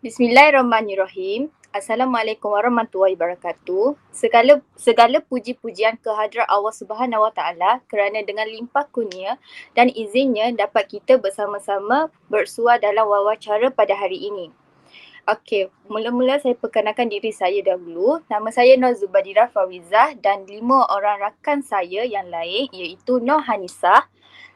Bismillahirrahmanirrahim. Assalamualaikum warahmatullahi wabarakatuh. Segala puji-pujian kehadrat Allah Subhanahu Wa Taala kerana dengan limpah kurnia dan izinnya dapat kita bersama-sama bersua dalam wawancara pada hari ini. Okey, mula-mula saya perkenalkan diri saya dahulu. Nama saya Nur Zubadira Fawizah dan 5 orang rakan saya yang lain iaitu Nur Hanisah,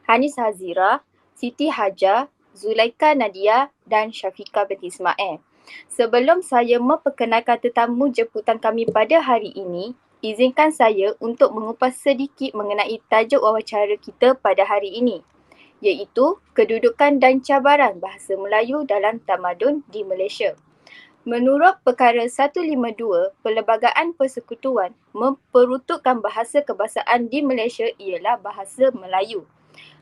Hanis Hazira, Siti Hajar, Zulaika Nadia dan Syafiqah binti Ismail. Sebelum saya memperkenalkan tetamu jemputan kami pada hari ini, izinkan saya untuk mengupas sedikit mengenai tajuk wawancara kita pada hari ini, iaitu kedudukan dan cabaran bahasa Melayu dalam tamadun di Malaysia. Menurut Perkara 152, Perlembagaan Persekutuan memperuntukkan bahasa kebahasaan di Malaysia ialah bahasa Melayu.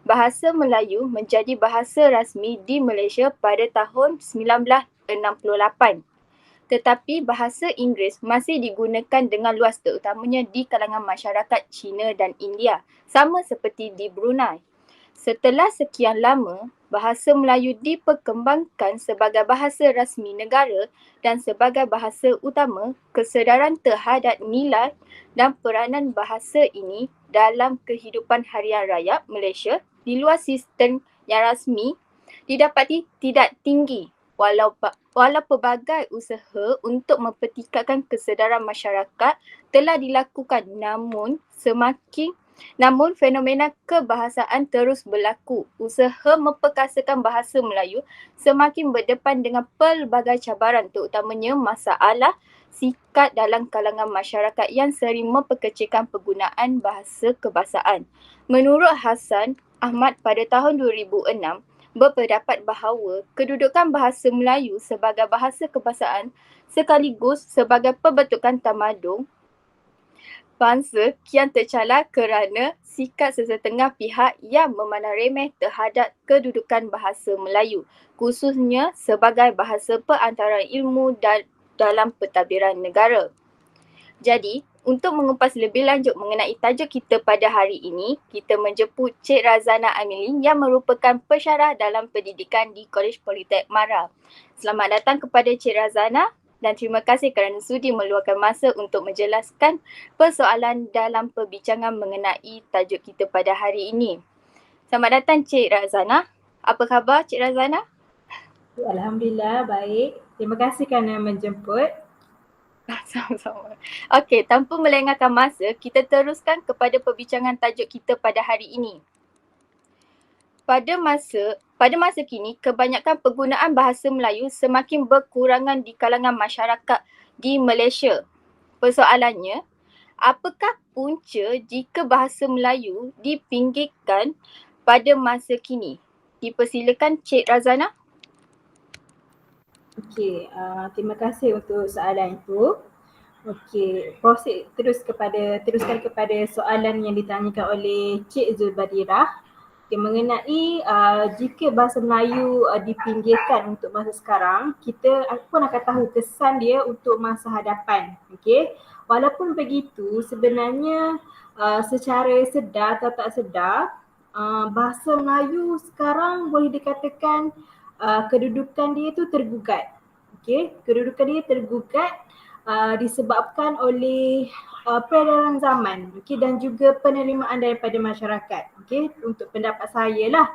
Bahasa Melayu menjadi bahasa rasmi di Malaysia pada tahun 1968. Tetapi bahasa Inggeris masih digunakan dengan luas terutamanya di kalangan masyarakat Cina dan India, sama seperti di Brunei. Setelah sekian lama, bahasa Melayu diperkembangkan sebagai bahasa rasmi negara dan sebagai bahasa utama, kesedaran terhadap nilai dan peranan bahasa ini dalam kehidupan harian rakyat Malaysia di luar sistem yang rasmi didapati tidak tinggi walau pelbagai usaha untuk mempertingkatkan kesedaran masyarakat telah dilakukan namun fenomena kebahasaan terus berlaku. Usaha memperkasakan bahasa Melayu semakin berdepan dengan pelbagai cabaran terutamanya masalah sikap dalam kalangan masyarakat yang sering memperkecilkan penggunaan bahasa kebahasaan. Menurut Hassan Ahmad pada tahun 2006, berpendapat bahawa kedudukan bahasa Melayu sebagai bahasa kebahasaan sekaligus sebagai pembentukan tamadun bangsa kian tercalar kerana sikap sesetengah pihak yang memandang remeh terhadap kedudukan bahasa Melayu, khususnya sebagai bahasa perantara ilmu dan dalam pentadbiran negara. Jadi, untuk mengupas lebih lanjut mengenai tajuk kita pada hari ini, kita menjemput Cik Razana Amili yang merupakan pensyarah dalam pendidikan di Kolej Politeknik Mara. Selamat datang kepada Cik Razana dan terima kasih kerana sudi meluangkan masa untuk menjelaskan persoalan dalam perbincangan mengenai tajuk kita pada hari ini. Selamat datang Cik Razana. Apa khabar Cik Razana? Alhamdulillah, baik. Terima kasih kerana menjemput. Sama-sama. Okey, tanpa melengahkan masa, kita teruskan kepada perbincangan tajuk kita pada hari ini. Pada masa kini, kebanyakan penggunaan bahasa Melayu semakin berkurangan di kalangan masyarakat di Malaysia. Persoalannya, apakah punca jika bahasa Melayu dipinggirkan pada masa kini? Dipersilakan Cik Razana. Okey, terima kasih untuk soalan itu. Okey, teruskan kepada soalan yang ditanyakan oleh Cik Zulbadirah. Okay, mengenai jika bahasa Melayu dipinggirkan untuk masa sekarang, kita pun akan tahu kesan dia untuk masa hadapan. Okay? Walaupun begitu, sebenarnya secara sedar atau tak sedar, bahasa Melayu sekarang boleh dikatakan kedudukan dia tu tergugat. Okay? Kedudukan dia tergugat disebabkan oleh peredaran zaman, okay, dan juga penerimaan daripada masyarakat. Okay, untuk pendapat saya lah,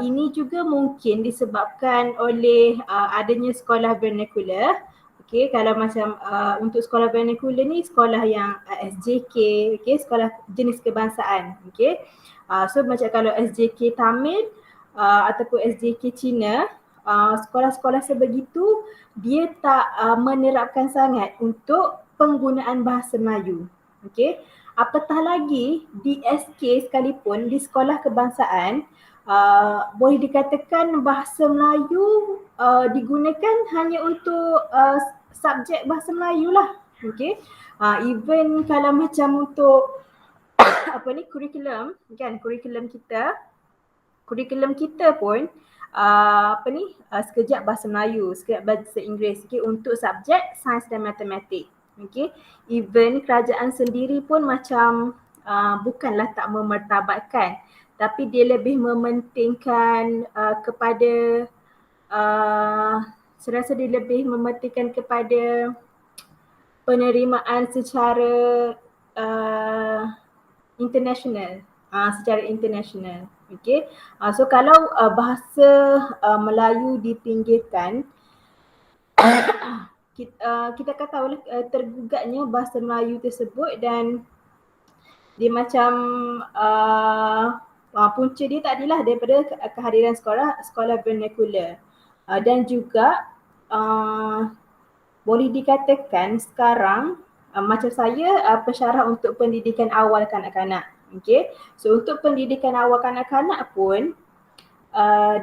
ini juga mungkin disebabkan oleh adanya sekolah vernacular. Okay, kalau macam untuk sekolah vernacular ni sekolah yang SJK, okay, sekolah jenis kebangsaan. Okay, so macam kalau SJK Tamil ataupun SJK Cina, sekolah-sekolah sebegitu dia tak menerapkan sangat untuk penggunaan bahasa Melayu. Okey. Apatah lagi di SK sekalipun, di sekolah kebangsaan, boleh dikatakan bahasa Melayu digunakan hanya untuk subjek bahasa Melayu lah. Okey. Even kalau macam untuk kurikulum kita pun sekejap bahasa Melayu, sekejap bahasa Inggeris, okay, untuk subjek sains dan matematik. Okay. Even kerajaan sendiri pun macam bukanlah tak memertabatkan, tapi dia lebih mementingkan kepada saya rasa dia lebih mementingkan kepada penerimaan secara international, secara international. Okay. So kalau bahasa Melayu dipinggirkan, kita akan tahu tergugatnya bahasa Melayu tersebut dan dia macam punca dia tak adalah daripada kehadiran sekolah vernacular. Dan juga boleh dikatakan sekarang macam saya pensyarah untuk pendidikan awal kanak-kanak. Okay. So untuk pendidikan awal kanak-kanak pun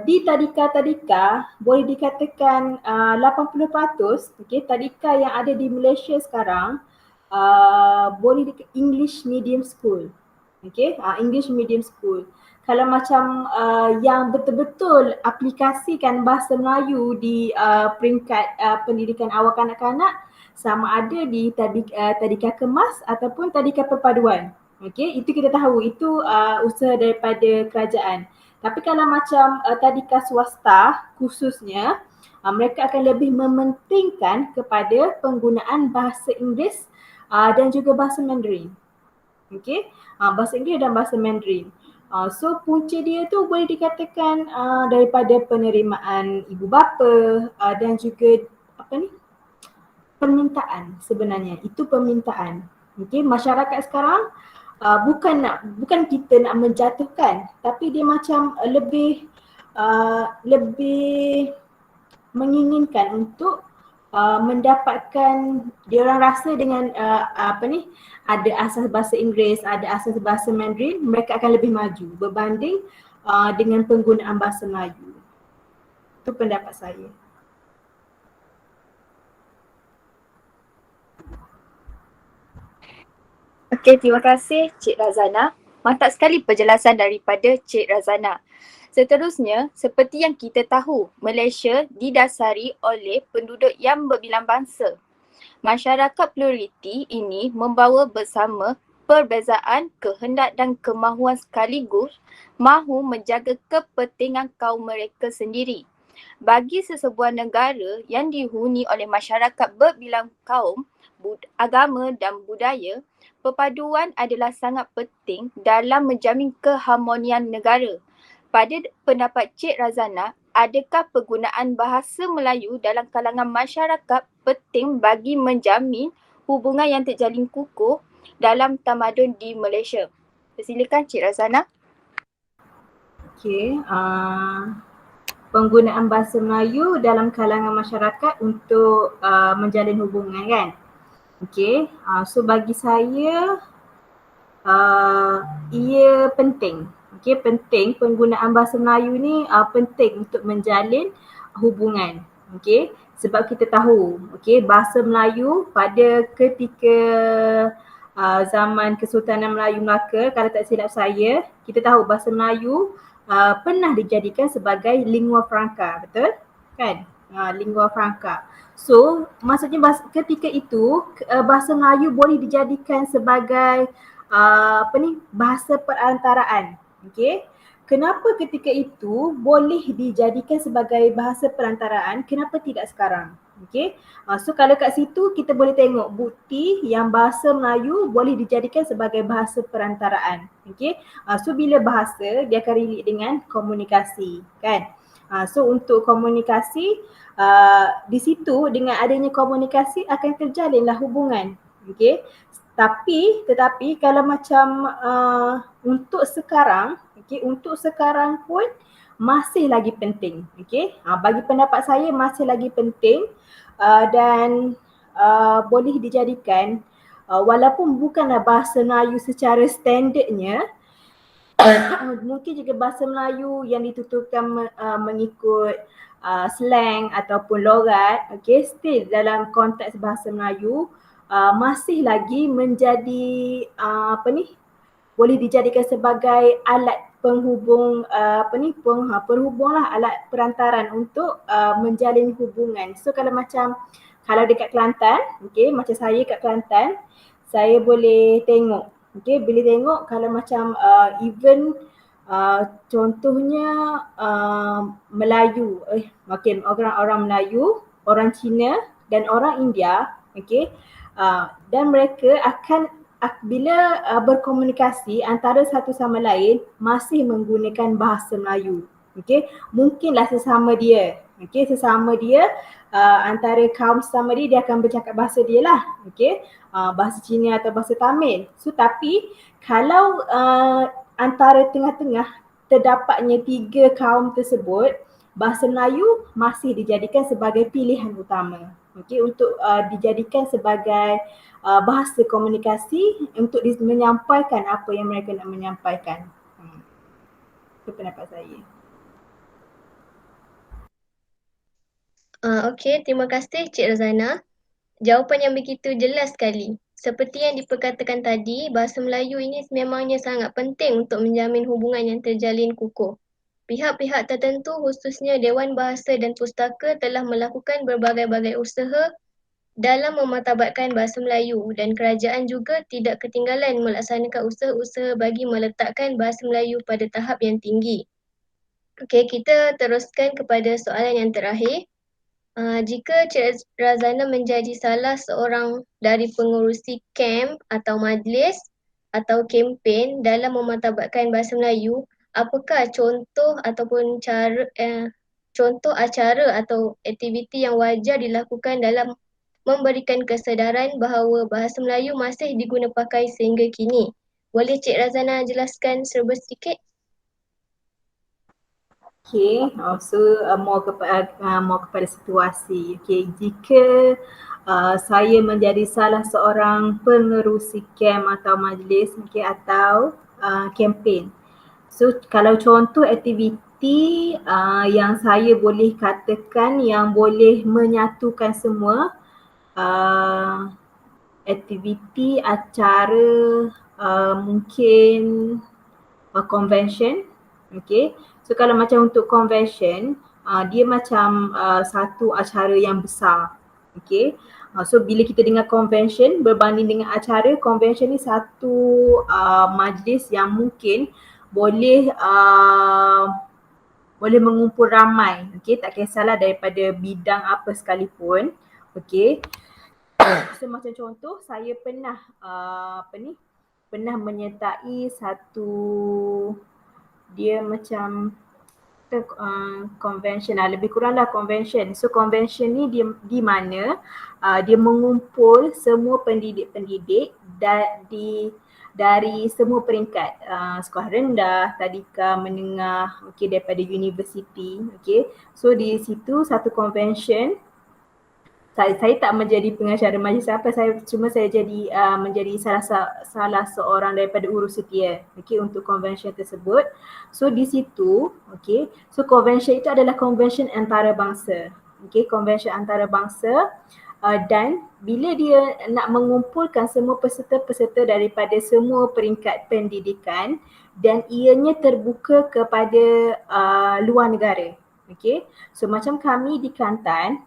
di tadika-tadika boleh dikatakan 80% okay, tadika yang ada di Malaysia sekarang boleh English medium school. Okay, English medium school. Kalau macam yang betul-betul aplikasikan bahasa Melayu di peringkat pendidikan awal kanak-kanak, sama ada di tadika kemas ataupun tadika perpaduan. Okay, itu kita tahu, itu usaha daripada kerajaan. Tapi kalau macam tadika swasta khususnya, mereka akan lebih mementingkan kepada penggunaan bahasa Inggeris dan juga bahasa Mandarin. Okay, bahasa Inggeris dan bahasa Mandarin. So punca dia tu boleh dikatakan daripada penerimaan ibu bapa dan juga permintaan sebenarnya. Itu permintaan. Okay, masyarakat sekarang bukan kita nak menjatuhkan, tapi dia macam lebih menginginkan untuk mendapatkan, dia orang rasa dengan ada asas bahasa Inggeris, ada asas bahasa Mandarin, mereka akan lebih maju berbanding dengan penggunaan bahasa Melayu. Itu pendapat saya. Okey, terima kasih Cik Razana. Mantap sekali penjelasan daripada Cik Razana. Seterusnya, seperti yang kita tahu, Malaysia didasari oleh penduduk yang berbilang bangsa. Masyarakat pluraliti ini membawa bersama perbezaan, kehendak dan kemahuan sekaligus mahu menjaga kepentingan kaum mereka sendiri. Bagi sesebuah negara yang dihuni oleh masyarakat berbilang kaum, agama dan budaya, perpaduan adalah sangat penting dalam menjamin keharmonian negara. Pada pendapat Cik Razana, adakah penggunaan bahasa Melayu dalam kalangan masyarakat penting bagi menjamin hubungan yang terjalin kukuh dalam tamadun di Malaysia? Silakan Cik Razana. Okey, penggunaan bahasa Melayu dalam kalangan masyarakat untuk menjalin hubungan kan. Okey, so bagi saya ia penting. Okey, penting penggunaan bahasa Melayu ni penting untuk menjalin hubungan. Okey, sebab kita tahu okey, bahasa Melayu pada ketika zaman Kesultanan Melayu Melaka, kalau tak silap saya, kita tahu bahasa Melayu pernah dijadikan sebagai lingua franca, betul? Kan? Lingua franca. So, maksudnya ketika itu bahasa Melayu boleh dijadikan sebagai bahasa perantaraan. Okey. Kenapa ketika itu boleh dijadikan sebagai bahasa perantaraan, kenapa tidak sekarang? Okey. So kalau kat situ kita boleh tengok bukti yang bahasa Melayu boleh dijadikan sebagai bahasa perantaraan. Okey. So bila bahasa dia akan relate dengan komunikasi, kan? So untuk komunikasi di situ dengan adanya komunikasi akan terjalinlah hubungan. Okey. Tetapi kalau macam untuk sekarang, untuk sekarang pun masih lagi penting. Bagi pendapat saya masih lagi penting dan boleh dijadikan walaupun bukanlah bahasa Melayu secara standardnya, mungkin juga bahasa Melayu yang dituturkan mengikut slang ataupun logat, still dalam konteks bahasa Melayu masih lagi menjadi boleh dijadikan sebagai alat penghubung penghubung lah, alat perantaran untuk menjalin hubungan. So kalau dekat Kelantan, macam saya kat Kelantan, saya boleh tengok, boleh tengok kalau macam even contohnya Melayu, orang Melayu orang Cina dan orang India, okey, dan mereka akan bila berkomunikasi antara satu sama lain masih menggunakan bahasa Melayu. Okey, mungkinlah sesama dia, sesama dia antara kaum sesama dia akan bercakap bahasa dia lah, bahasa Cina atau bahasa Tamil. So tapi kalau antara tengah-tengah terdapatnya 3 kaum tersebut, bahasa Melayu masih dijadikan sebagai pilihan utama, untuk dijadikan sebagai bahasa komunikasi untuk menyampaikan apa yang mereka nak menyampaikan. Itu pendapat saya. Okey, terima kasih Cik Razana. Jawapan yang begitu jelas sekali. Seperti yang diperkatakan tadi, bahasa Melayu ini memangnya sangat penting untuk menjamin hubungan yang terjalin kukuh. Pihak-pihak tertentu khususnya Dewan Bahasa dan Pustaka telah melakukan berbagai-bagai usaha dalam memartabatkan bahasa Melayu dan kerajaan juga tidak ketinggalan melaksanakan usaha-usaha bagi meletakkan bahasa Melayu pada tahap yang tinggi. Okey, kita teruskan kepada soalan yang terakhir. Jika Cik Razana menjadi salah seorang dari pengurusi kamp atau majlis atau kempen dalam memartabatkan bahasa Melayu, apakah contoh ataupun contoh acara atau aktiviti yang wajar dilakukan dalam memberikan kesedaran bahawa bahasa Melayu masih diguna pakai sehingga kini? Boleh Cik Razana jelaskan serba sedikit? Okay, so more kepada situasi. Okay, jika saya menjadi salah seorang pengerusi kem atau majlis, atau kempen. So kalau contoh aktiviti yang saya boleh katakan yang boleh menyatukan semua, aktiviti acara mungkin convention. Okay, so kalau macam untuk convention, dia macam satu acara yang besar. Okay, so bila kita dengar convention berbanding dengan acara, convention ni satu majlis yang mungkin boleh boleh mengumpul ramai. Okay, tak kisahlah daripada bidang apa sekalipun. Okay, so macam contoh saya pernah pernah menyertai satu, dia macam convention lah, lebih kurang lah convention. So convention ni dia di mana dia mengumpul semua pendidik-pendidik dari semua peringkat, sekolah rendah, tadika, menengah, daripada universiti. So di situ satu convention, saya tak menjadi pengacara majlis apa, saya jadi menjadi salah seorang daripada urus setia untuk convention tersebut. So di situ, so convention itu adalah convention antarabangsa. Convention antarabangsa, dan bila dia nak mengumpulkan semua peserta-peserta daripada semua peringkat pendidikan dan ianya terbuka kepada luar negara. So macam kami di Kelantan,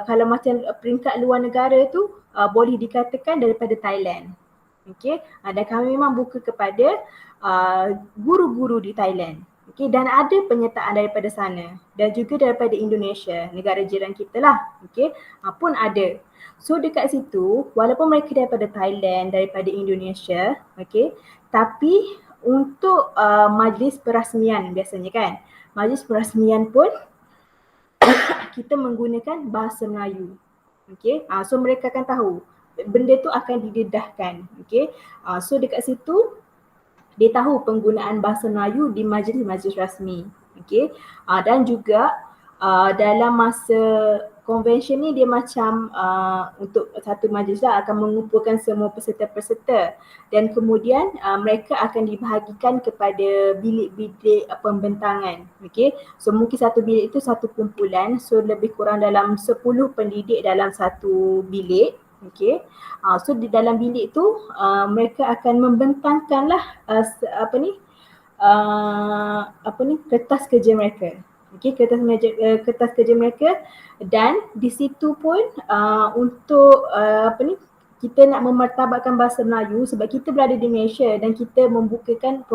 kalau macam peringkat luar negara tu boleh dikatakan daripada Thailand. Dan kami memang buka kepada guru-guru di Thailand. Dan ada penyertaan daripada sana dan juga daripada Indonesia, negara jiran kita lah. Pun ada. So dekat situ, walaupun mereka daripada Thailand, daripada Indonesia, tapi untuk majlis perasmian biasanya kan, majlis perasmian pun kita menggunakan bahasa Melayu. So mereka akan tahu benda tu akan didedahkan. So dekat situ dia tahu penggunaan bahasa Melayu di majlis-majlis rasmi. Dan juga dalam masa convention ni dia macam untuk satu majlis lah akan mengumpulkan semua peserta-peserta dan kemudian mereka akan dibahagikan kepada bilik-bilik pembentangan. So mungkin satu bilik itu satu kumpulan, so lebih kurang dalam 10 pendidik dalam satu bilik. So di dalam bilik tu mereka akan membentangkanlah kertas kerja mereka. Kertas kerja mereka, dan di situ pun untuk kita nak memartabatkan bahasa Melayu sebab kita berada di Malaysia dan kita membukakan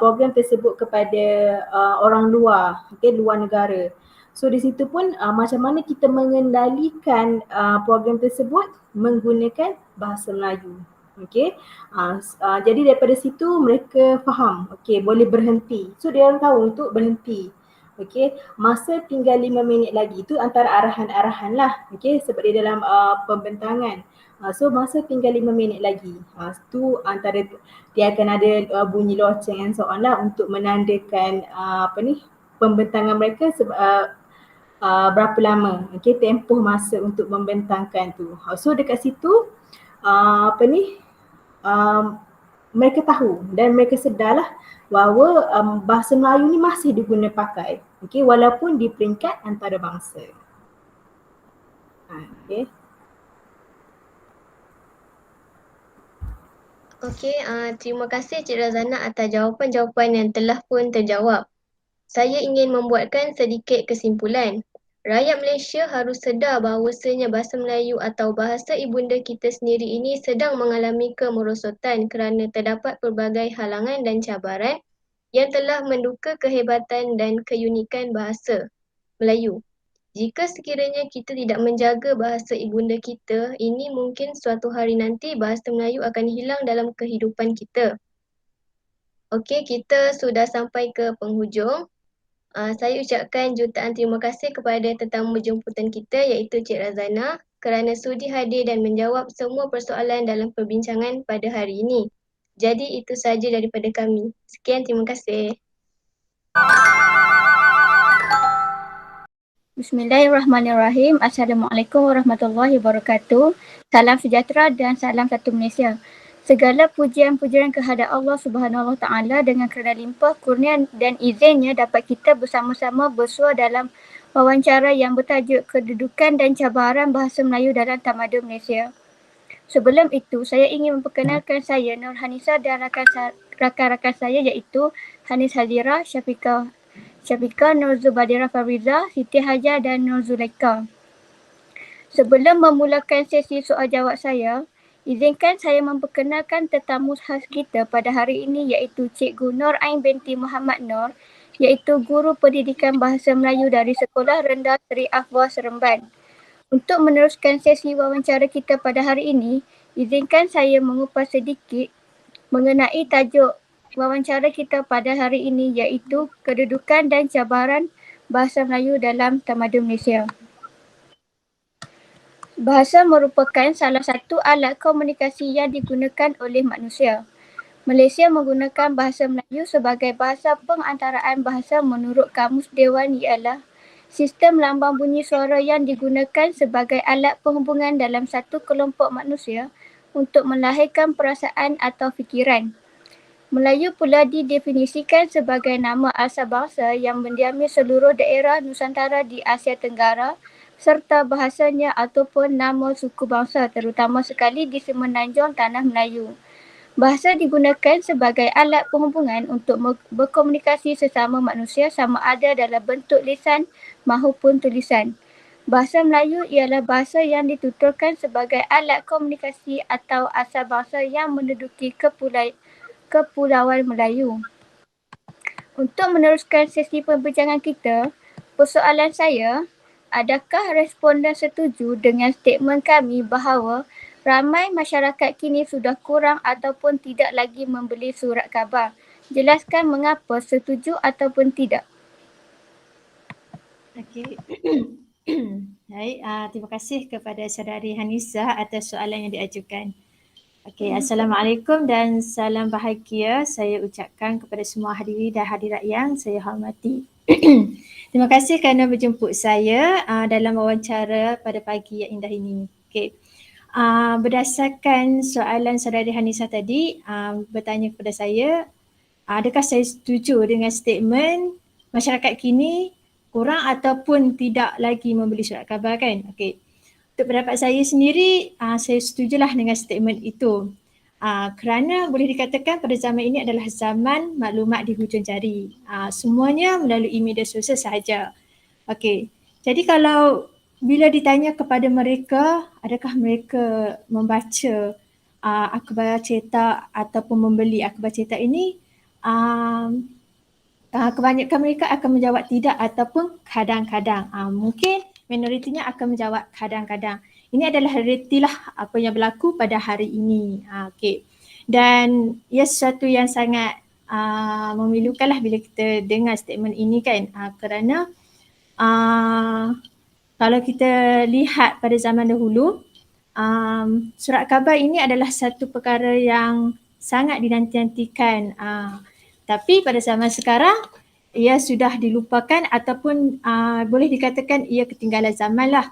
program tersebut kepada orang luar, luar negara. So di situ pun macam mana kita mengendalikan program tersebut menggunakan bahasa Melayu. Okey. Jadi daripada situ mereka faham, okey, boleh berhenti. So dia orang tahu untuk berhenti. Okey, masa tinggal 5 minit lagi, itu antara arahan-arahan lah. Okey, sebab dia dalam pembentangan. So masa tinggal 5 minit lagi. Tu antara dia akan ada bunyi loceng and so on lah untuk menandakan pembentangan mereka berapa lama, okey, tempoh masa untuk membentangkan tu. So dekat situ mereka tahu dan mereka sedarlah bahawa bahasa Melayu ni masih diguna pakai, okey, walaupun di peringkat antarabangsa. Okey. Okey, terima kasih Cik Razana atas jawapan-jawapan yang telah pun terjawab. Saya ingin membuatkan sedikit kesimpulan. Rakyat Malaysia harus sedar bahawasanya bahasa Melayu atau bahasa ibunda kita sendiri ini sedang mengalami kemerosotan kerana terdapat pelbagai halangan dan cabaran yang telah menduka kehebatan dan keunikan bahasa Melayu. Jika sekiranya kita tidak menjaga bahasa ibunda kita, ini mungkin suatu hari nanti bahasa Melayu akan hilang dalam kehidupan kita. Okey, kita sudah sampai ke penghujung. Saya ucapkan jutaan terima kasih kepada tetamu jemputan kita iaitu Cik Razana kerana sudi hadir dan menjawab semua persoalan dalam perbincangan pada hari ini. Jadi itu sahaja daripada kami. Sekian, terima kasih. Bismillahirrahmanirrahim. Assalamualaikum warahmatullahi wabarakatuh. Salam sejahtera dan salam satu Malaysia. Segala pujian-pujian kehadap Allah Subhanahu Wa Taala dengan kerana limpah kurnia dan izinnya dapat kita bersama-sama bersua dalam wawancara yang bertajuk Kedudukan dan Cabaran Bahasa Melayu dalam Tamadun Malaysia. Sebelum itu, saya ingin memperkenalkan saya Nurhanisa dan rakan-rakan saya iaitu Hanis Hazira, Syafiqah, Nur Zubadira Fariza, Siti Hajar dan Nur Zulaika. Sebelum memulakan sesi soal jawab saya, izinkan saya memperkenalkan tetamu khas kita pada hari ini iaitu Cikgu Nur Ain binti Muhammad Nur, iaitu Guru Pendidikan Bahasa Melayu dari Sekolah Rendah Seri Afwa Seremban. Untuk meneruskan sesi wawancara kita pada hari ini, izinkan saya mengupas sedikit mengenai tajuk wawancara kita pada hari ini iaitu Kedudukan dan Cabaran Bahasa Melayu dalam Tamadun Malaysia. Bahasa merupakan salah satu alat komunikasi yang digunakan oleh manusia. Malaysia menggunakan bahasa Melayu sebagai bahasa pengantaraan bahasa menurut Kamus Dewan ialah sistem lambang bunyi suara yang digunakan sebagai alat penghubungan dalam satu kelompok manusia untuk melahirkan perasaan atau fikiran. Melayu pula didefinisikan sebagai nama asal bangsa yang mendiami seluruh daerah Nusantara di Asia Tenggara serta bahasanya ataupun nama suku bangsa terutama sekali di Semenanjung Tanah Melayu. Bahasa digunakan sebagai alat penghubungan untuk berkomunikasi sesama manusia sama ada dalam bentuk lisan maupun tulisan. Bahasa Melayu ialah bahasa yang dituturkan sebagai alat komunikasi atau asal bangsa yang menduduki Kepulauan Melayu. Untuk meneruskan sesi perbincangan kita, persoalan saya, adakah responden setuju dengan statement kami bahawa ramai masyarakat kini sudah kurang ataupun tidak lagi membeli surat khabar? Jelaskan mengapa setuju ataupun tidak. Okey. Baik, terima kasih kepada saudari Hanisa atas soalan yang diajukan. Okey, Assalamualaikum dan salam bahagia saya ucapkan kepada semua hadiri dan hadirat yang saya hormati. Terima kasih kerana berjemput saya dalam wawancara pada pagi yang indah ini. Okey. Berdasarkan soalan saudari Hanisa tadi bertanya kepada saya, adakah saya setuju dengan statement masyarakat kini kurang ataupun tidak lagi membeli surat khabar kan? Okey. Untuk pendapat saya sendiri, saya setujulah dengan statement itu. Kerana boleh dikatakan pada zaman ini adalah zaman maklumat di hujung jari. Semuanya melalui media sosial sahaja. Okey. Jadi kalau bila ditanya kepada mereka, adakah mereka membaca akhbar cetak ataupun membeli akhbar cetak ini, kebanyakan mereka akan menjawab tidak ataupun kadang-kadang. Mungkin minoritinya akan menjawab kadang-kadang. Ini adalah realitilah apa yang berlaku pada hari ini. Okey. Dan ia sesuatu yang sangat memilukanlah bila kita dengar statement ini kan, kerana kalau kita lihat pada zaman dahulu, surat khabar ini adalah satu perkara yang sangat dinanti-nantikan. Tapi pada zaman sekarang, ia sudah dilupakan ataupun boleh dikatakan ia ketinggalan zaman lah.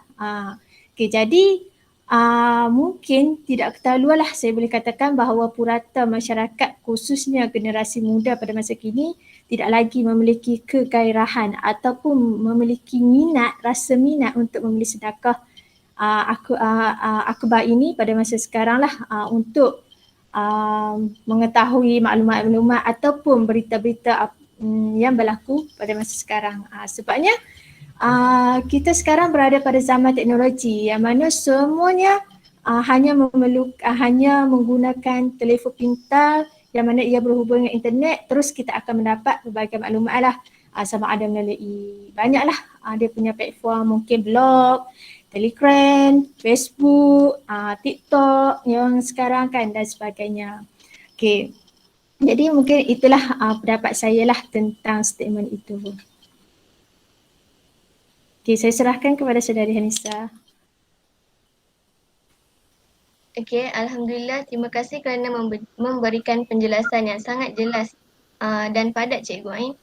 Okay, jadi mungkin tidak ketahuan lah saya boleh katakan bahawa purata masyarakat khususnya generasi muda pada masa kini tidak lagi memiliki kegairahan ataupun memiliki rasa minat untuk membeli sedekah akhbar ini pada masa sekarang lah untuk mengetahui maklumat-maklumat ataupun berita-berita yang berlaku pada masa sekarang. Sebabnya kita sekarang berada pada zaman teknologi yang mana semuanya hanya menggunakan telefon pintar yang mana ia berhubung dengan internet, terus kita akan mendapat berbagai maklumat lah, sama ada melalui banyaklah dia punya platform, mungkin blog, Telegram, Facebook, TikTok yang sekarang kan dan sebagainya. Okay. Jadi mungkin itulah pendapat saya lah tentang statement itu. Okay, saya serahkan kepada saudari Hanisa. Okey, Alhamdulillah, terima kasih kerana memberikan penjelasan yang sangat jelas dan padat Cikgu Ain.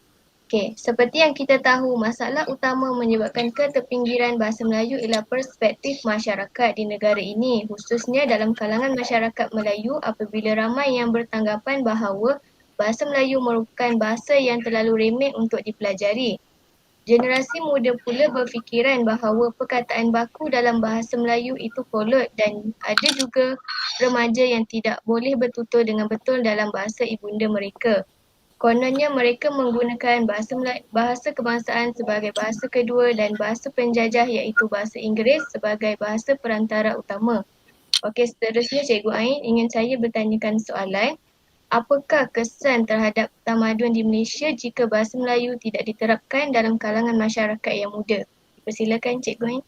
Okey, seperti yang kita tahu, masalah utama menyebabkan ketepinggiran bahasa Melayu ialah perspektif masyarakat di negara ini, khususnya dalam kalangan masyarakat Melayu apabila ramai yang bertanggapan bahawa bahasa Melayu merupakan bahasa yang terlalu remeh untuk dipelajari. Generasi muda pula berfikiran bahawa perkataan baku dalam bahasa Melayu itu kolot dan ada juga remaja yang tidak boleh bertutur dengan betul dalam bahasa ibunda mereka. Kononnya mereka menggunakan bahasa kebangsaan sebagai bahasa kedua dan bahasa penjajah iaitu bahasa Inggeris sebagai bahasa perantara utama. Okey, seterusnya Cikgu Ain ingin saya bertanyakan soalan. Apakah kesan terhadap tamadun di Malaysia jika bahasa Melayu tidak diterapkan dalam kalangan masyarakat yang muda? Persilakan Cikgu Ain.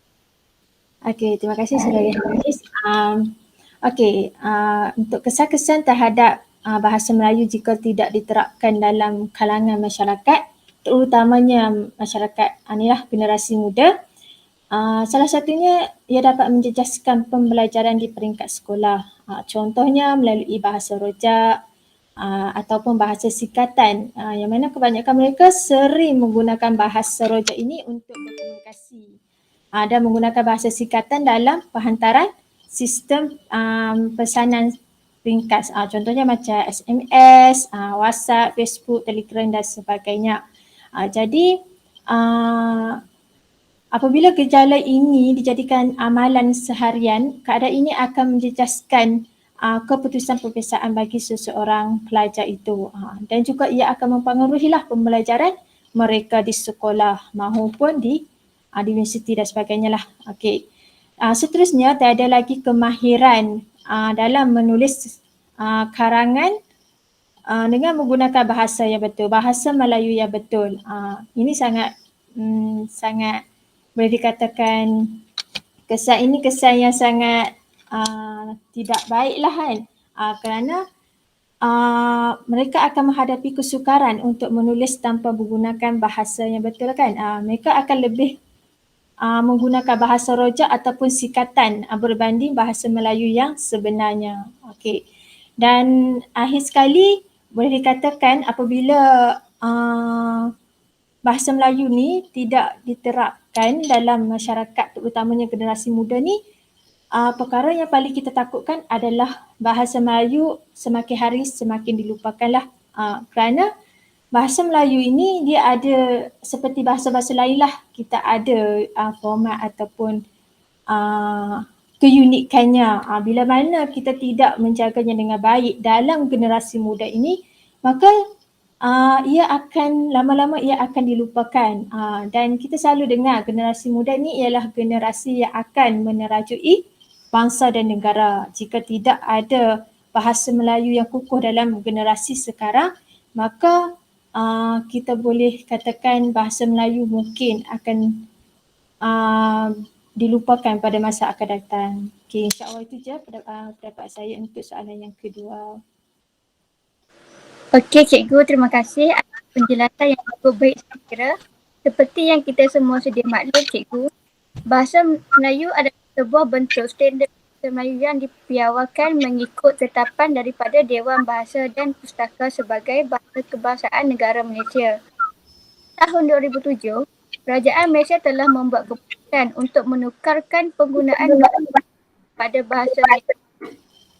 Okey, terima kasih saudari Hanis. Okey, untuk kesan-kesan terhadap bahasa Melayu jika tidak diterapkan dalam kalangan masyarakat, terutamanya masyarakat inilah generasi muda, salah satunya ia dapat menjejaskan pembelajaran di peringkat sekolah. Contohnya melalui bahasa rojak ataupun bahasa sikatan, yang mana kebanyakan mereka sering menggunakan bahasa rojak ini untuk berkomunikasi dan menggunakan bahasa sikatan dalam penghantaran sistem pesanan ringkas. Contohnya macam SMS, WhatsApp, Facebook, Telegram dan sebagainya. Jadi apabila gejala ini dijadikan amalan seharian, keadaan ini akan menjejaskan keputusan peperiksaan bagi seseorang pelajar itu, dan juga ia akan mempengaruhilah pembelajaran mereka di sekolah maupun di universiti dan sebagainya lah. Okey. Seterusnya tiada lagi kemahiran dalam menulis karangan dengan menggunakan bahasa yang betul, bahasa Melayu yang betul. Ini sangat boleh dikatakan kesan yang sangat tidak baiklah kan, kerana mereka akan menghadapi kesukaran untuk menulis tanpa menggunakan bahasa yang betul kan. Mereka akan lebih menggunakan bahasa rojak ataupun sikatan berbanding bahasa Melayu yang sebenarnya. Okey. Dan akhir sekali boleh dikatakan apabila bahasa Melayu ni tidak diterapkan dalam masyarakat terutamanya generasi muda ni, perkara yang paling kita takutkan adalah bahasa Melayu semakin hari semakin dilupakanlah, kerana bahasa Melayu ini dia ada seperti bahasa-bahasa lain lah, kita ada format ataupun keunikannya. Bila mana kita tidak menjaganya dengan baik dalam generasi muda ini, maka ia akan lama-lama ia akan dilupakan, dan kita selalu dengar generasi muda ini ialah generasi yang akan menerajui bangsa dan negara. Jika tidak ada bahasa Melayu yang kukuh dalam generasi sekarang, maka kita boleh katakan bahasa Melayu mungkin akan dilupakan pada masa akan datang. Okey, insya-Allah itu je pendapat saya untuk soalan yang kedua. Okey cikgu, terima kasih atas penjelasan yang cukup baik saya kira. Seperti yang kita semua sedia maklum cikgu, bahasa Melayu adalah sebuah bentuk standard bahasa Melayu yang dipiawakan mengikut tetapan daripada Dewan Bahasa dan Pustaka sebagai bahasa kebangsaan negara Malaysia. Tahun 2007, Kerajaan Malaysia telah membuat keputusan untuk menukarkan penggunaan bahasa pada bahasa Malaysia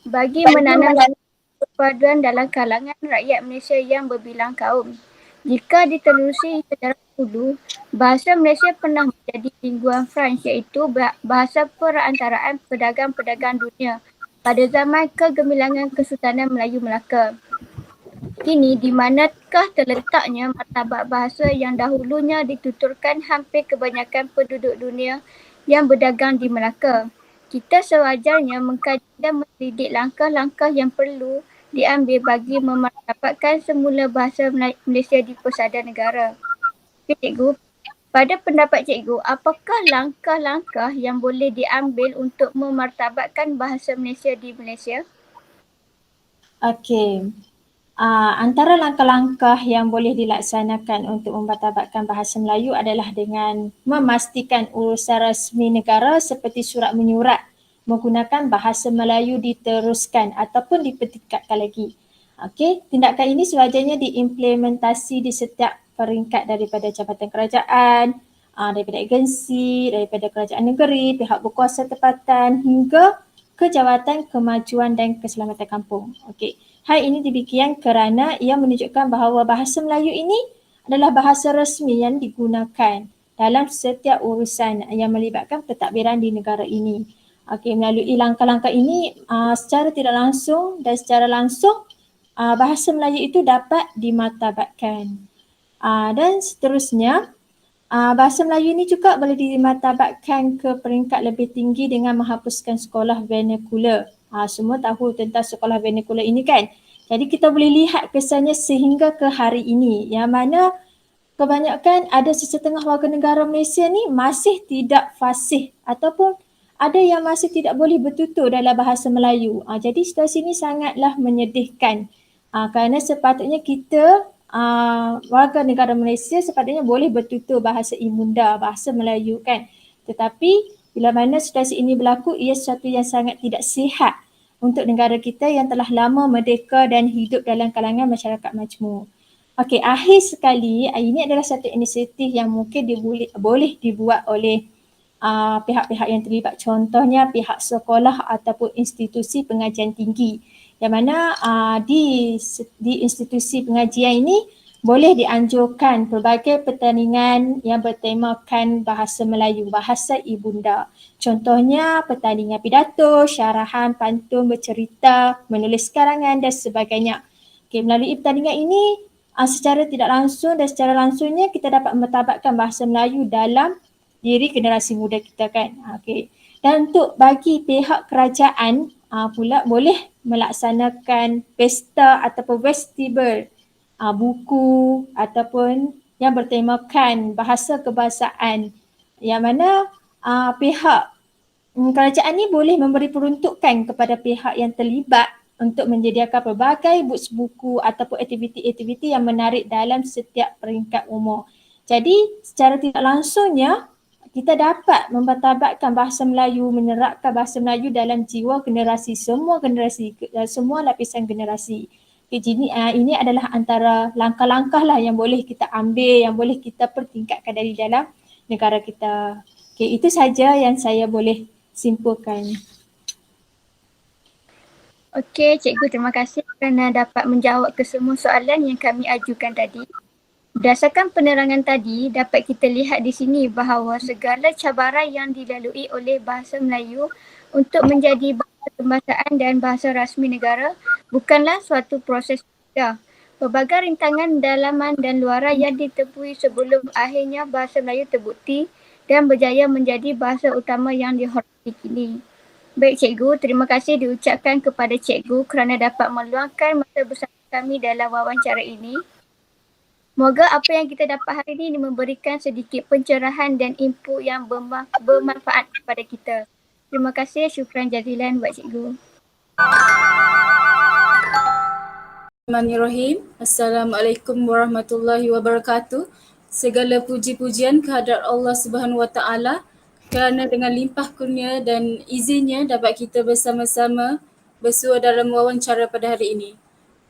bagi menanam perpaduan dalam kalangan rakyat Malaysia yang berbilang kaum. Jika ditelusuri secara dulu, bahasa Malaysia pernah menjadi lingua franca, iaitu bahasa perantaraan pedagang-pedagang dunia pada zaman kegemilangan Kesultanan Melayu Melaka. Kini di manakah terletaknya martabat bahasa yang dahulunya dituturkan hampir kebanyakan penduduk dunia yang berdagang di Melaka? Kita sewajarnya mengkaji dan mendidik langkah-langkah yang perlu diambil bagi memartabatkan semula bahasa Malaysia di persada negara. Okay, cikgu, pada pendapat cikgu, apakah langkah-langkah yang boleh diambil untuk memartabatkan bahasa Malaysia di Malaysia? Okey. Antara langkah-langkah yang boleh dilaksanakan untuk memartabatkan bahasa Melayu adalah dengan memastikan urusan rasmi negara seperti surat menyurat menggunakan bahasa Melayu diteruskan ataupun dipertingkatkan lagi. Okey, tindakan ini sewajarnya diimplementasi di setiap peringkat daripada jabatan kerajaan, daripada agensi, daripada kerajaan negeri, pihak berkuasa tempatan hingga ke Jabatan Kemajuan dan Keselamatan Kampung. Okey. Hal ini demikian kerana ia menunjukkan bahawa bahasa Melayu ini adalah bahasa rasmi yang digunakan dalam setiap urusan yang melibatkan pentadbiran di negara ini. Okey, melalui langkah-langkah ini secara tidak langsung dan secara langsung bahasa Melayu itu dapat dimartabatkan. Dan seterusnya, bahasa Melayu ini juga boleh dimartabatkan ke peringkat lebih tinggi dengan menghapuskan sekolah vernacular. Semua tahu tentang sekolah vernacular ini kan. Jadi kita boleh lihat kesannya sehingga ke hari ini, yang mana kebanyakan ada sesetengah warga negara Malaysia ni masih tidak fasih ataupun ada yang masih tidak boleh bertutur dalam bahasa Melayu. Jadi situasi ini sangatlah menyedihkan. Kerana sepatutnya kita warga negara Malaysia sepatutnya boleh bertutur bahasa ibunda, bahasa Melayu kan. Tetapi bila mana situasi ini berlaku, ia sesuatu yang sangat tidak sihat untuk negara kita yang telah lama merdeka dan hidup dalam kalangan masyarakat majmuk. Okey, akhir sekali, ini adalah satu inisiatif yang mungkin boleh dibuat oleh pihak-pihak yang terlibat. Contohnya pihak sekolah ataupun institusi pengajian tinggi. Yang mana di institusi pengajian ini boleh dianjurkan pelbagai pertandingan yang bertemakan bahasa Melayu, bahasa ibunda. Contohnya pertandingan pidato, syarahan, pantun, bercerita, menulis karangan dan sebagainya. Okay, melalui pertandingan ini secara tidak langsung dan secara langsungnya kita dapat menmartabatkan bahasa Melayu dalam diri generasi muda kita kan. Okay. Dan untuk bagi pihak kerajaan pula boleh melaksanakan pesta ataupun festival buku ataupun yang bertemakan bahasa kebangsaan, yang mana pihak kerajaan ni boleh memberi peruntukan kepada pihak yang terlibat untuk menyediakan pelbagai buku ataupun aktiviti-aktiviti yang menarik dalam setiap peringkat umur. Jadi secara tidak langsungnya kita dapat memartabatkan bahasa Melayu, menerapkan bahasa Melayu dalam jiwa generasi, semua lapisan generasi. Jadi ini adalah antara langkah-langkah lah yang boleh kita ambil, yang boleh kita pertingkatkan dari dalam negara kita. Okay, itu saja yang saya boleh simpulkan. Okey, cikgu, terima kasih kerana dapat menjawab ke semua soalan yang kami ajukan tadi. Berdasarkan penerangan tadi, dapat kita lihat di sini bahawa segala cabaran yang dilalui oleh bahasa Melayu untuk menjadi bahasa kebangsaan dan bahasa rasmi negara bukanlah suatu proses mudah. Pelbagai rintangan dalaman dan luaran yang ditempuhi sebelum akhirnya bahasa Melayu terbukti dan berjaya menjadi bahasa utama yang dihormati kini. Baik cikgu, terima kasih diucapkan kepada cikgu kerana dapat meluangkan masa bersama kami dalam wawancara ini. Moga apa yang kita dapat hari ini memberikan sedikit pencerahan dan input yang bermanfaat kepada kita. Terima kasih, syukran jazilan buat cikgu. Bismillahirrahmanirrahim. Assalamualaikum warahmatullahi wabarakatuh. Segala puji-pujian kehadrat Allah Subhanahu Wa Taala kerana dengan limpah kurnia dan izinnya dapat kita bersama-sama bersua dalam wawancara pada hari ini.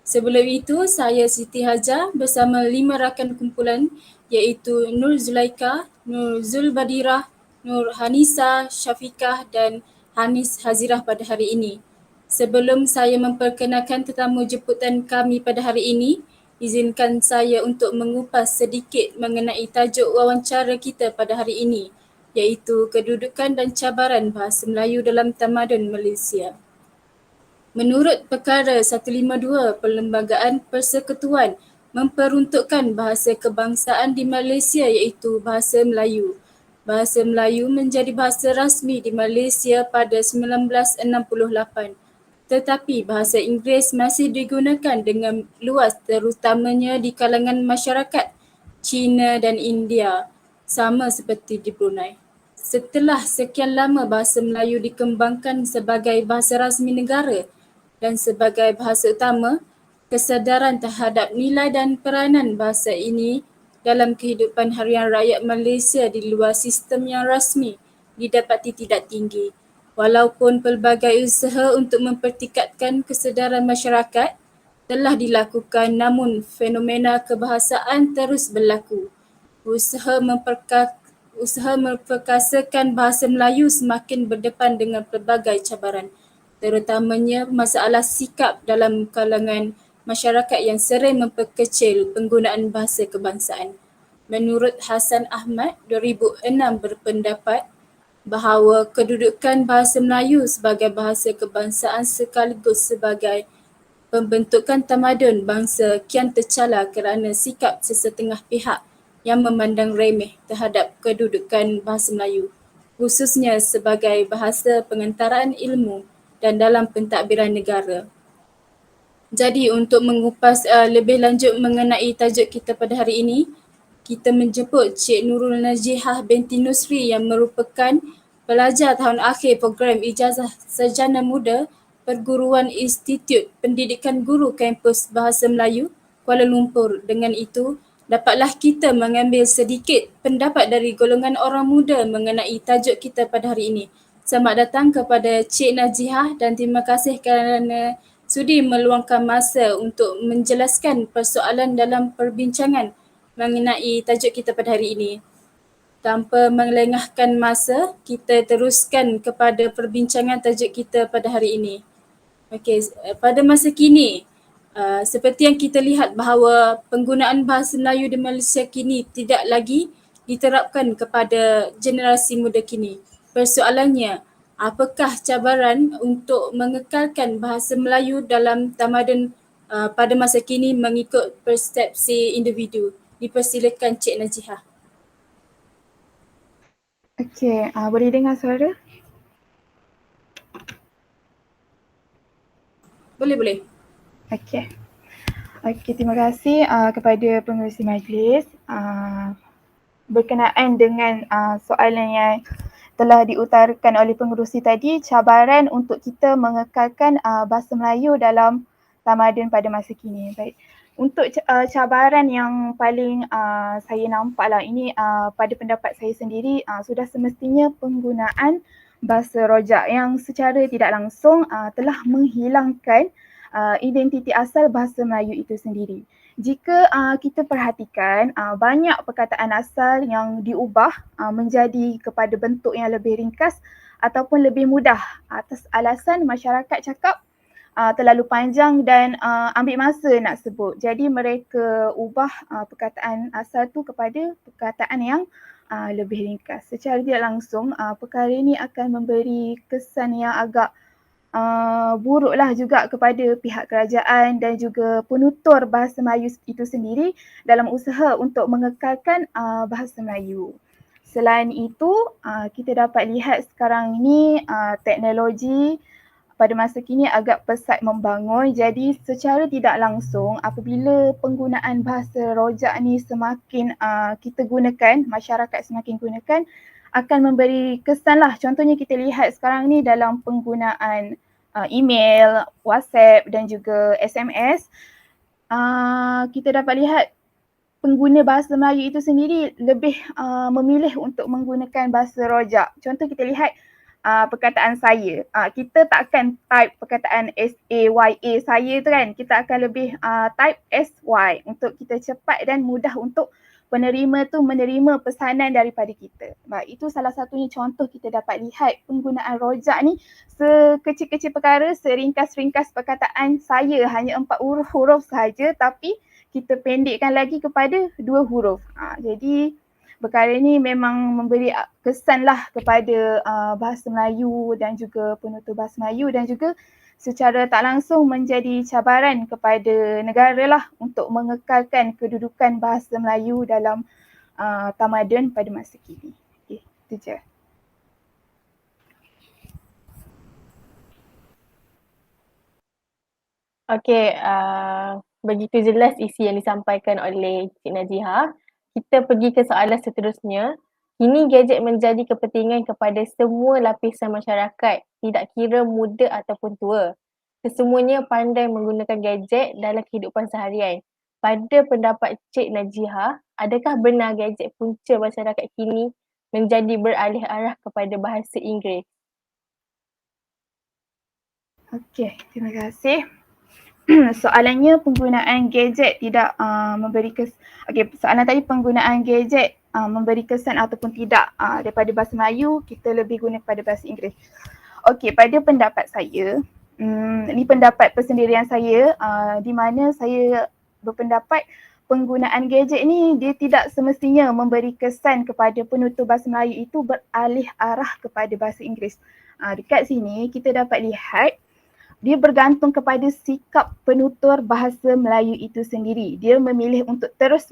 Sebelum itu, saya Siti Hajar bersama 5 rakan kumpulan iaitu Nur Zulaika, Nur Zulbadirah, Nur Hanisa, Syafiqah dan Hanis Hazirah pada hari ini. Sebelum saya memperkenalkan tetamu jemputan kami pada hari ini, izinkan saya untuk mengupas sedikit mengenai tajuk wawancara kita pada hari ini, iaitu kedudukan dan cabaran bahasa Melayu dalam tamadun Malaysia. Menurut Perkara 152 Perlembagaan Persekutuan memperuntukkan bahasa kebangsaan di Malaysia iaitu bahasa Melayu. Bahasa Melayu menjadi bahasa rasmi di Malaysia pada 1968. Tetapi bahasa Inggeris masih digunakan dengan luas terutamanya di kalangan masyarakat Cina dan India, sama seperti di Brunei. Setelah sekian lama bahasa Melayu dikembangkan sebagai bahasa rasmi negara dan sebagai bahasa utama, kesedaran terhadap nilai dan peranan bahasa ini dalam kehidupan harian rakyat Malaysia di luar sistem yang rasmi didapati tidak tinggi. Walaupun pelbagai usaha untuk mempertingkatkan kesedaran masyarakat telah dilakukan, namun fenomena kebahasaan terus berlaku. Usaha memperkasakan bahasa Melayu semakin berdepan dengan pelbagai cabaran, terutamanya masalah sikap dalam kalangan masyarakat yang sering memperkecil penggunaan bahasa kebangsaan. Menurut Hasan Ahmad 2006 berpendapat bahawa kedudukan bahasa Melayu sebagai bahasa kebangsaan sekaligus sebagai pembentukan tamadun bangsa kian tercala kerana sikap sesetengah pihak yang memandang remeh terhadap kedudukan bahasa Melayu, khususnya sebagai bahasa pengantaraan ilmu dan dalam pentadbiran negara. Jadi untuk mengupas lebih lanjut mengenai tajuk kita pada hari ini, kita menjemput Cik Nurul Najihah binti Nusri yang merupakan pelajar tahun akhir program Ijazah Sarjana Muda Perguruan Institut Pendidikan Guru Kampus Bahasa Melayu Kuala Lumpur. Dengan itu, dapatlah kita mengambil sedikit pendapat dari golongan orang muda mengenai tajuk kita pada hari ini. Selamat datang kepada Cik Najihah dan terima kasih kerana sudi meluangkan masa untuk menjelaskan persoalan dalam perbincangan mengenai tajuk kita pada hari ini. Tanpa melengahkan masa, kita teruskan kepada perbincangan tajuk kita pada hari ini. Okey, pada masa kini, seperti yang kita lihat bahawa penggunaan bahasa Melayu di Malaysia kini tidak lagi diterapkan kepada generasi muda kini. Persoalannya, apakah cabaran untuk mengekalkan bahasa Melayu dalam tamadun pada masa kini mengikut persepsi individu? Dipersilakan Cik Najihah. Okey, boleh dengar suara? Boleh. Okey. Terima kasih kepada pengerusi majlis. Berkenaan dengan soalan yang telah diutarakan oleh pengerusi tadi, cabaran untuk kita mengekalkan bahasa Melayu dalam tamadun pada masa kini. Baik. Untuk cabaran yang paling saya nampaklah ini pada pendapat saya sendiri, sudah semestinya penggunaan bahasa rojak yang secara tidak langsung telah menghilangkan identiti asal bahasa Melayu itu sendiri. Jika kita perhatikan, banyak perkataan asal yang diubah menjadi kepada bentuk yang lebih ringkas ataupun lebih mudah atas alasan masyarakat cakap terlalu panjang dan ambil masa nak sebut. Jadi mereka ubah perkataan asal tu kepada perkataan yang lebih ringkas. Secara tidak langsung, perkara ini akan memberi kesan yang agak buruklah juga kepada pihak kerajaan dan juga penutur bahasa Melayu itu sendiri dalam usaha untuk mengekalkan bahasa Melayu. Selain itu, kita dapat lihat sekarang ini teknologi pada masa kini agak pesat membangun. Jadi secara tidak langsung apabila penggunaan bahasa rojak ni semakin kita gunakan, masyarakat semakin gunakan, akan memberi kesan lah. Contohnya kita lihat sekarang ni dalam penggunaan email, WhatsApp dan juga SMS, kita dapat lihat pengguna bahasa Melayu itu sendiri lebih memilih untuk menggunakan bahasa rojak. Contoh kita lihat perkataan saya. Kita tak akan type perkataan S-A-Y-A saya tu kan. Kita akan lebih type S-Y untuk kita cepat dan mudah untuk penerima tu menerima pesanan daripada kita. Itu salah satunya contoh kita dapat lihat penggunaan rojak ni sekecil-kecil perkara, seringkas-ringkas perkataan saya hanya 4 huruf sahaja tapi kita pendekkan lagi kepada 2 huruf. Jadi perkara ini memang memberi kesan lah kepada bahasa Melayu dan juga penutur bahasa Melayu dan juga secara tak langsung menjadi cabaran kepada negara lah untuk mengekalkan kedudukan bahasa Melayu dalam tamadun pada masa kini. Okay, itu je. Okey, begitu jelas isi yang disampaikan oleh Cik Naziha. Kita pergi ke soalan seterusnya. Kini gadget menjadi kepentingan kepada semua lapisan masyarakat, tidak kira muda ataupun tua. Kesemuanya pandai menggunakan gadget dalam kehidupan seharian. Pada pendapat Cik Naziha, adakah benar gadget punca masyarakat kini menjadi beralih arah kepada bahasa Inggeris? Okey, terima kasih. Soalannya penggunaan gadget tidak memberi kesan. Okey, soalan tadi penggunaan gadget memberi kesan ataupun tidak daripada bahasa Melayu, kita lebih guna pada bahasa Inggeris. Okey, pada pendapat saya, ini pendapat persendirian saya di mana saya berpendapat penggunaan gadget ni dia tidak semestinya memberi kesan kepada penutur bahasa Melayu itu beralih arah kepada bahasa Inggeris. Dekat sini kita dapat lihat dia bergantung kepada sikap penutur bahasa Melayu itu sendiri. Dia memilih untuk terus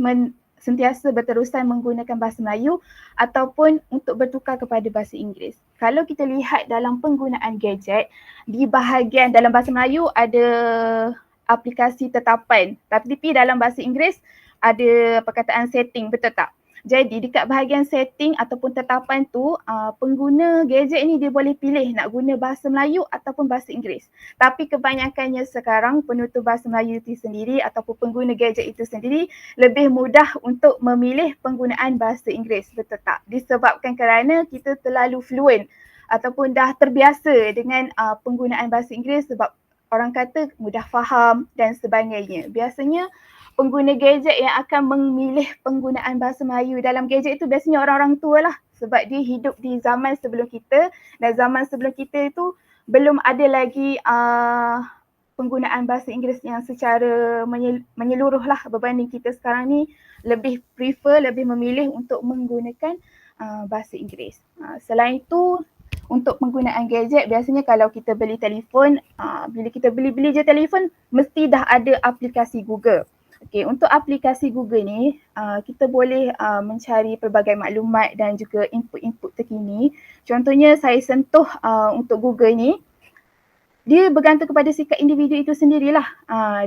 sentiasa berterusan menggunakan bahasa Melayu ataupun untuk bertukar kepada bahasa Inggeris. Kalau kita lihat dalam penggunaan gadget, di bahagian dalam bahasa Melayu ada aplikasi tetapan, tapi dalam bahasa Inggeris ada perkataan setting, betul tak? Jadi dekat bahagian setting ataupun tetapan tu, pengguna gadget ni dia boleh pilih nak guna bahasa Melayu ataupun bahasa Inggeris. Tapi kebanyakannya sekarang penutur bahasa Melayu itu sendiri ataupun pengguna gadget itu sendiri lebih mudah untuk memilih penggunaan bahasa Inggeris, betul tak? Disebabkan kerana kita terlalu fluent ataupun dah terbiasa dengan penggunaan bahasa Inggeris sebab orang kata mudah faham dan sebagainya. Biasanya pengguna gadget yang akan memilih penggunaan bahasa Melayu dalam gadget itu biasanya orang-orang tua lah sebab dia hidup di zaman sebelum kita dan zaman sebelum kita itu belum ada lagi penggunaan bahasa Inggeris yang secara menyeluruh lah berbanding kita sekarang ni lebih prefer, lebih memilih untuk menggunakan bahasa Inggeris. Selain itu, untuk penggunaan gadget biasanya kalau kita beli telefon, bila kita beli je telefon mesti dah ada aplikasi Google. Okay, untuk aplikasi Google ni, kita boleh mencari pelbagai maklumat dan juga input-input terkini. Contohnya saya sentuh untuk Google ni, dia bergantung kepada sikap individu itu sendirilah.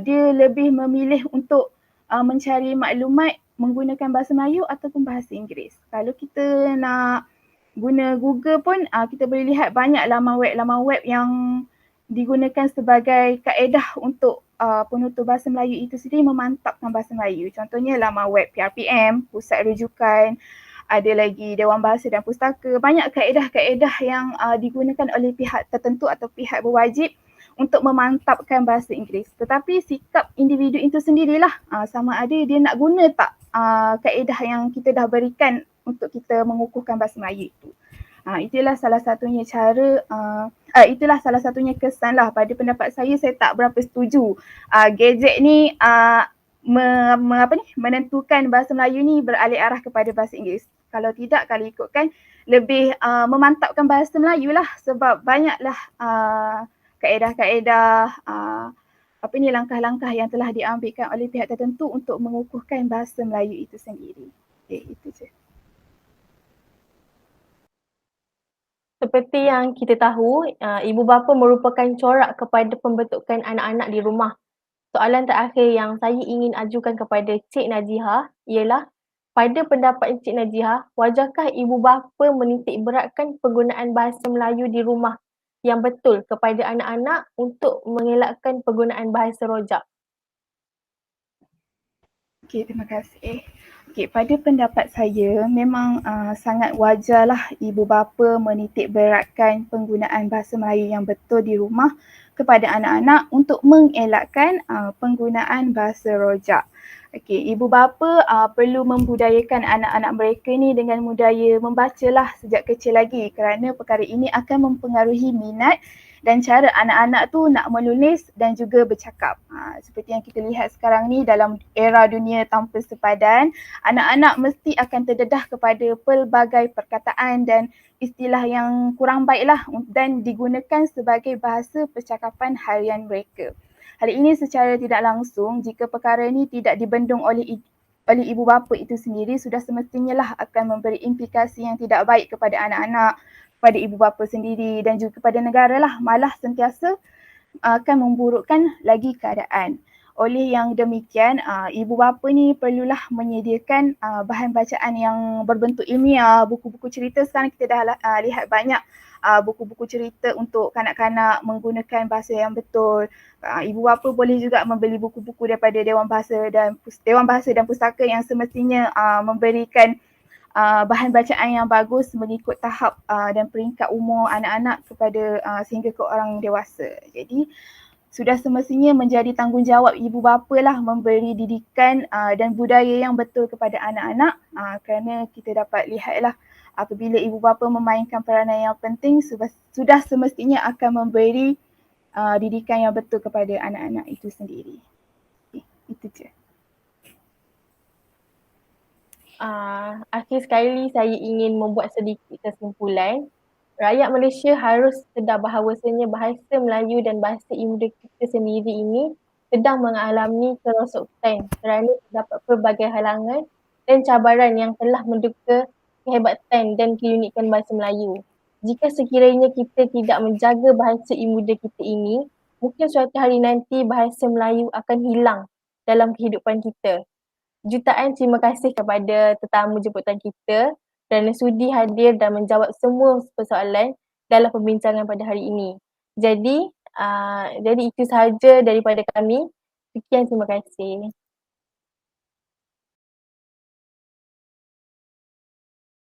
Dia lebih memilih untuk mencari maklumat menggunakan bahasa Melayu ataupun bahasa Inggeris. Kalau kita nak guna Google pun, kita boleh lihat banyak laman web yang digunakan sebagai kaedah untuk penutur bahasa Melayu itu sendiri memantapkan bahasa Melayu. Contohnya laman web PRPM, Pusat Rujukan, ada lagi Dewan Bahasa dan Pustaka. Banyak kaedah-kaedah yang digunakan oleh pihak tertentu atau pihak berwajib untuk memantapkan bahasa Inggeris. Tetapi sikap individu itu sendirilah sama ada dia nak guna tak kaedah yang kita dah berikan untuk kita mengukuhkan bahasa Melayu itu. Itulah salah satunya cara, itulah salah satunya kesan lah. Pada pendapat saya tak berapa setuju gadget ni menentukan bahasa Melayu ni beralih arah kepada bahasa Inggeris. Kalau tidak, kalau ikutkan lebih memantapkan bahasa Melayu lah sebab banyaklah kaedah-kaedah langkah-langkah yang telah diambilkan oleh pihak tertentu untuk mengukuhkan bahasa Melayu itu sendiri. Okay, itu je. Seperti yang kita tahu, ibu bapa merupakan corak kepada pembentukan anak-anak di rumah. Soalan terakhir yang saya ingin ajukan kepada Cik Nazihah ialah, pada pendapat Cik Nazihah, wajarkah ibu bapa menitik beratkan penggunaan bahasa Melayu di rumah yang betul kepada anak-anak untuk mengelakkan penggunaan bahasa rojak? Okey, terima kasih. Okey, pada pendapat saya memang sangat wajarlah ibu bapa menitik beratkan penggunaan bahasa Melayu yang betul di rumah kepada anak-anak untuk mengelakkan penggunaan bahasa rojak. Okey, ibu bapa perlu membudayakan anak-anak mereka ni dengan budaya membacalah sejak kecil lagi, kerana perkara ini akan mempengaruhi minat dan cara anak-anak tu nak menulis dan juga bercakap. Seperti yang kita lihat sekarang ni dalam era dunia tanpa sepadan, anak-anak mesti akan terdedah kepada pelbagai perkataan dan istilah yang kurang baiklah dan digunakan sebagai bahasa percakapan harian mereka. Hal ini secara tidak langsung, jika perkara ini tidak dibendung oleh ibu bapa itu sendiri, sudah semestinya lah akan memberi implikasi yang tidak baik kepada anak-anak, kepada ibu bapa sendiri dan juga kepada negara lah, malah sentiasa akan memburukkan lagi keadaan. Oleh yang demikian, ibu bapa ni perlulah menyediakan bahan bacaan yang berbentuk ilmiah, buku-buku cerita. Sekarang kita dah lihat banyak buku-buku cerita untuk kanak-kanak menggunakan bahasa yang betul. Ibu bapa boleh juga membeli buku-buku daripada Dewan Bahasa dan Pustaka yang semestinya memberikan bahan bacaan yang bagus mengikut tahap dan peringkat umur anak-anak kepada sehingga ke orang dewasa. Jadi sudah semestinya menjadi tanggungjawab ibu bapa lah memberi didikan dan budaya yang betul kepada anak-anak, kerana kita dapat lihatlah apabila ibu bapa memainkan peranan yang penting, sudah semestinya akan memberi didikan yang betul kepada anak-anak itu sendiri. Itu je. Akhir sekali saya ingin membuat sedikit kesimpulan. Rakyat Malaysia harus sedar bahawasanya bahasa Melayu dan bahasa ibu kita sendiri ini sedang mengalami kerosakan kerana terdapat pelbagai halangan dan cabaran yang telah menduga kehebatan dan keunikan bahasa Melayu. Jika sekiranya kita tidak menjaga bahasa ibu kita ini, mungkin suatu hari nanti bahasa Melayu akan hilang dalam kehidupan kita. Jutaan terima kasih kepada tetamu jemputan kita kerana sudi hadir dan menjawab semua persoalan dalam perbincangan pada hari ini. Jadi itu sahaja daripada kami. Sekian, terima kasih.